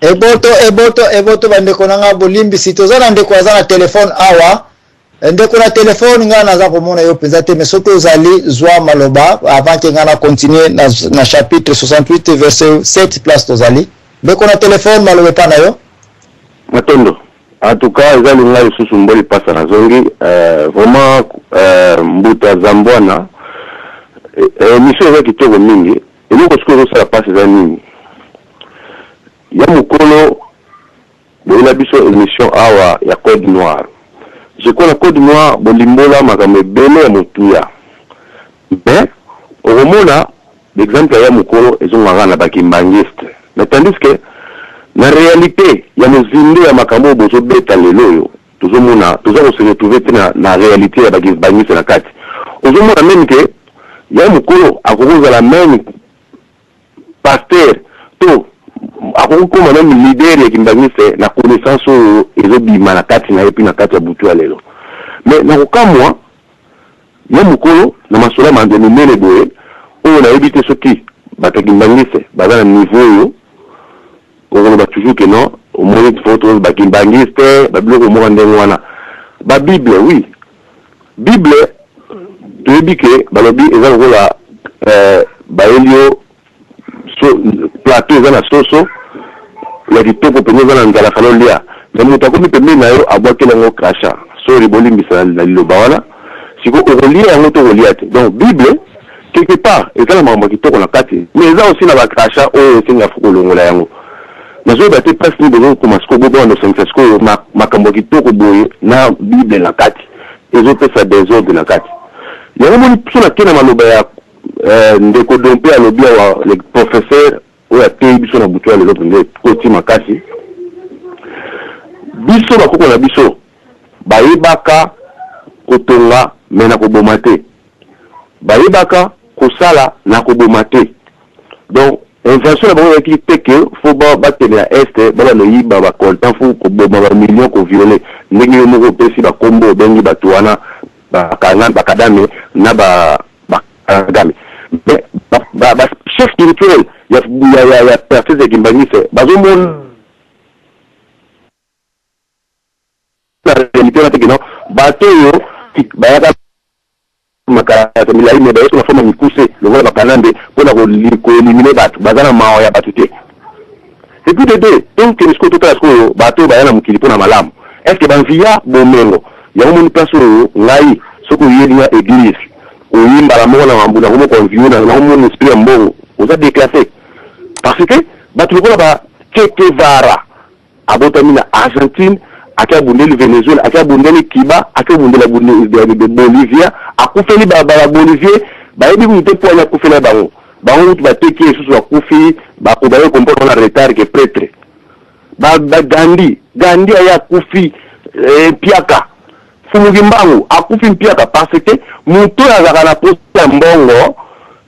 eboto bandeko nanga bolimbi si tozana ndeko azana telefone awa ndeko na telefone nga naza komona yo penza te mais soki ozali zwa maloba avant que nga na continuer na chapitre 68 verset 7 place tozali ndeko na telefone maloba pa na yo Matondo. En tout cas, ils ont eu sous un bon passe à Zongi. Vraiment, Mbuta Zambouana. Mission avec qui est au Mingi. Et nous, parce que ça passe à Mingi. Il y a Moukolo. Il y a une émission Awa, il y a Code Noir. Je connais Code Noir, Bolimbola, Magame Bele, et Moutuya. Mais, au moment là, l'exemple, il y a Moukolo, ils ont un Bakimbangiste. Mais tandis que, na réalité ya mozinde ya makambo bozo beta lelo yo tozomona se retrouver na réalité ya bagisi na kati ozomona même que ya mukolo akokoza la même pasteur to akokoma même leader ya kimbangise na connaissance ezobima na kati na epi na kati ya butu ya lelo mais na kokamwa ya mukolo na masola mandeni mele boye oyo na ebite soki batakimbangise baza na niveau yo on va toujours que non, au moins il faut trouver bakimbangiste, babilo ko mo ndenge wana. Ba Bible oui. Bible tu dis que balobi ezalo la ba elio so plateau ezana soso ya kitoko penye ezana ngala kalolia. Mais mutako mi pembe na yo abwakela ngo krasha. So riboli misala na liloba wana. Siko olia yango to oliate. Donc Bible quelque part ezala mambo kitoko na kati. Mais ezalo aussi na ba krasha o singa fukolongola yango. Mais je vais presque nous devons commencer à voir nos Saint-Francisco, ma kitoko boye na Bible na kati. Et je fais ça des ordres na kati. Il y a un petit peu de maloba ya ndeko dompe à lobby les professeurs ou à pays biso na butu les autres ndé koti makasi. Biso ba koko na biso ba yebaka kotonga mena ko bomate. Ba yebaka kosala na ko bomate. Donc invention d'abord qui fait que faut battre la est bala no yiba ba coltan faut ko boma ba million ko violer ndenge mo ko pesi ba combo bengi ba tuana ba kana ba kadame na ba kadame ba chef spirituel ya personne qui mbangise bazo mon la réalité na tekino bato yo ba ya makata milai ne bayo na forma mikuse le voilà bakanambe pona ko eliminer batu bazana mawa ya batu te et puis de deux donc que ce que tout à ce bato bayana mukili pona malamu est-ce que banvia bomengo ya mo place ngai soko yeli ya église o yimba la mona mambuna ko ko viona na mo esprit mbongo oza déclassé parce que batu ko ba Chekevara abotamina Argentine aka bundeli Venezuela aka bundeli Cuba aka bundela Bolivia akufeli ba Bolivia ba ebi ku te poya kufela bango ba teki susu akufi ba ko ba ko mpona retard que prêtre ba Gandhi aya kufi piaka fumugi mbangu akufi piaka parce que muto azaka na posta mbongo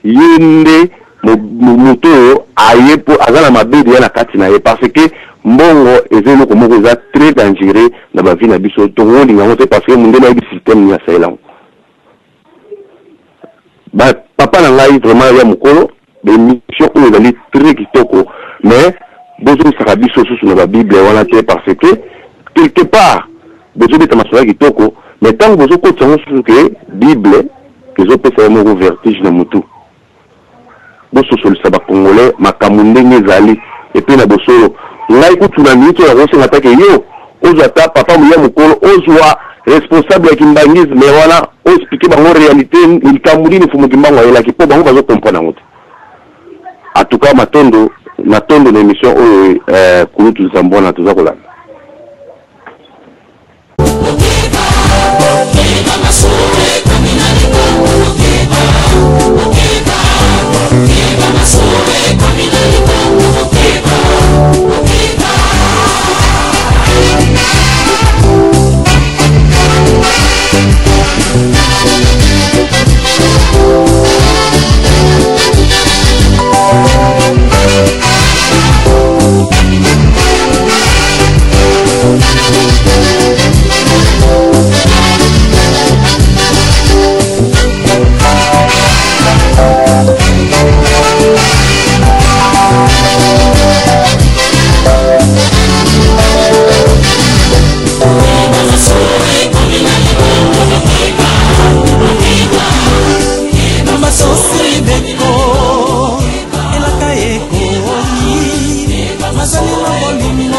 yende muto ayepo azana mabedi na kati na ye parce que mbongo ezelo ko moko za très dangereux na ba vie na biso to ngoli ngamo te parce que munde na bi système ya saila ba papa na ngai vraiment ya mukolo be mission ko ezali très kitoko mais bozo saka biso susu na ba Bible wana te parce que quelque part bozo beta masola kitoko mais tant bozo ko tsango susu ke Bible que zo pesa mo vertige na mutu boso sol saba congolais makamunde ngezali et puis na boso ngai kutuna mito ya rosi natake yo ozo ata papa muya mukolo ozwa responsable ya kimbangizi mais wana expliquer bango réalité il kamulini fumu kimbango ela ki po bango bazo comprendre ngote en tout cas matondo na émission kulutu zambona tuzakola molimo